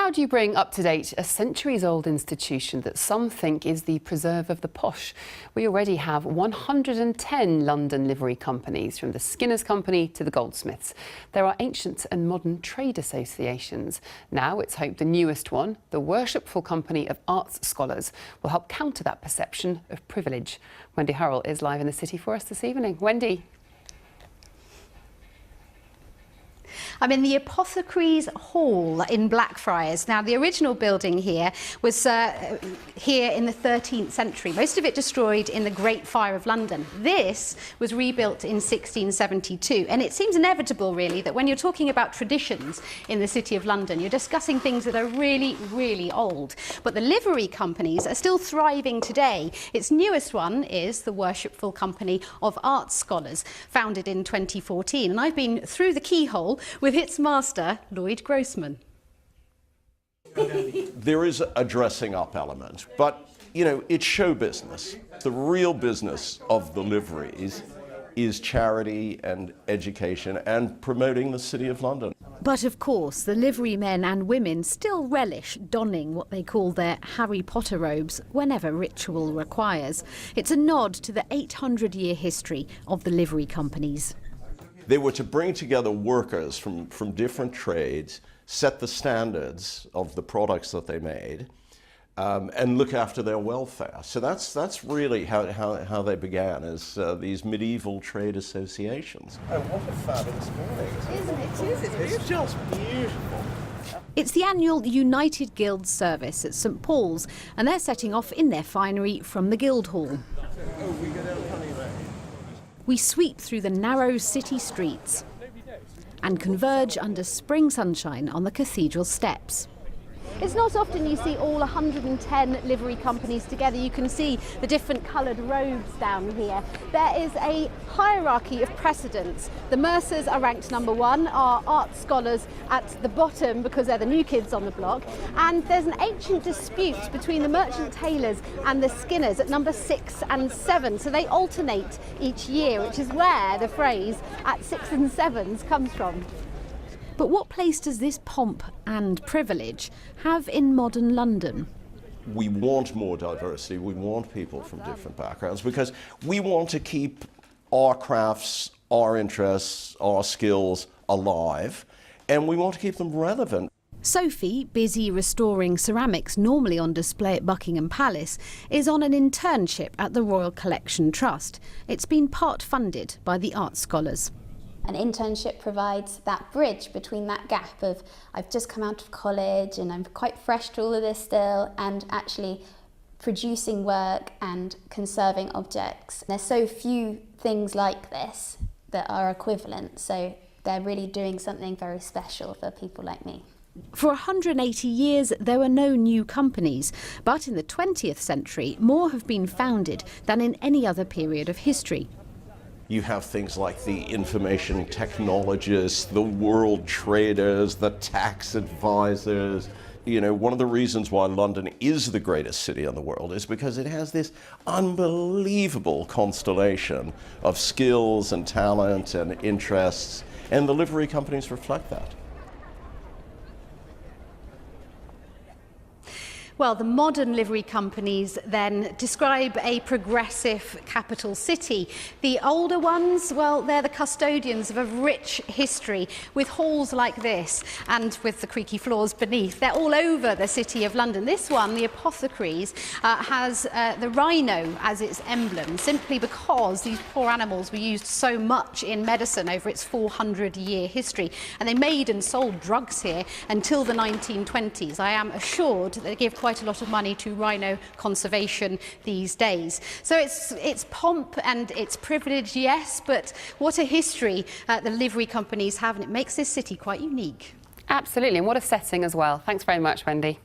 How do you bring up to date a centuries-old institution that some think is the preserve of the posh? We already have 110 London livery companies, from the Skinner's Company to the Goldsmiths. There are ancient and modern trade associations. Now it's hoped the newest one, the Worshipful Company of Arts Scholars, will help counter that perception of privilege. Wendy Hurrell is live in the city for us this evening. Wendy. I'm in the Apothecaries Hall in Blackfriars. Now, the original building here was here in the 13th century, most of it destroyed in the Great Fire of London. This was rebuilt in 1672, and it seems inevitable, really, that when you're talking about traditions in the City of London, you're discussing things that are really, really old. But the livery companies are still thriving today. Its newest one is the Worshipful Company of Arts Scholars, founded in 2014. And I've been through the keyhole with its master, Lloyd Grossman. There is a dressing up element, but, you know, it's show business. The real business of the liveries is charity and education and promoting the City of London. But of course, the livery men and women still relish donning what they call their Harry Potter robes whenever ritual requires. It's a nod to the 800-year history of the livery companies. They were to bring together workers from different trades, set the standards of the products that they made, and look after their welfare. So that's really how they began, as these medieval trade associations. Oh, what a fabulous morning. Isn't it? It's just beautiful. It's the annual United Guilds service at St Paul's, and they're setting off in their finery from the Guildhall. Oh, we go down Honeyway. We sweep through the narrow city streets and converge under spring sunshine on the cathedral steps. It's not often you see all 110 livery companies together. You can see the different coloured robes down here. There is a hierarchy of precedence. The Mercers are ranked number 1, our art scholars at the bottom because they're the new kids on the block. And there's an ancient dispute between the merchant tailors and the Skinners at number 6 and 7. So they alternate each year, which is where the phrase "at 6 and 7s" comes from. But what place does this pomp and privilege have in modern London? We want more diversity, we want people from different backgrounds, because we want to keep our crafts, our interests, our skills alive, and we want to keep them relevant. Sophie, busy restoring ceramics normally on display at Buckingham Palace, is on an internship at the Royal Collection Trust. It's been part funded by the art scholars. An internship provides that bridge between that gap of I've just come out of college and I'm quite fresh to all of this still, and actually producing work and conserving objects. There's so few things like this that are equivalent, so they're really doing something very special for people like me. For 180 years, there were no new companies, but in the 20th century, more have been founded than in any other period of history. You have things like the information technologists, the world traders, the tax advisors. You know, one of the reasons why London is the greatest city in the world is because it has this unbelievable constellation of skills and talent and interests, and the livery companies reflect that. Well, the modern livery companies then describe a progressive capital city. The older ones, well, they're the custodians of a rich history with halls like this and with the creaky floors beneath. They're all over the City of London. This one, the Apothecaries, has the rhino as its emblem, simply because these poor animals were used so much in medicine over its 400-year history. And they made and sold drugs here until the 1920s. I am assured they give quite a lot of money to rhino conservation these days. So it's pomp and it's privilege, yes, but what a history the livery companies have, and it makes this city quite unique. Absolutely, and what a setting as well. Thanks very much, Wendy.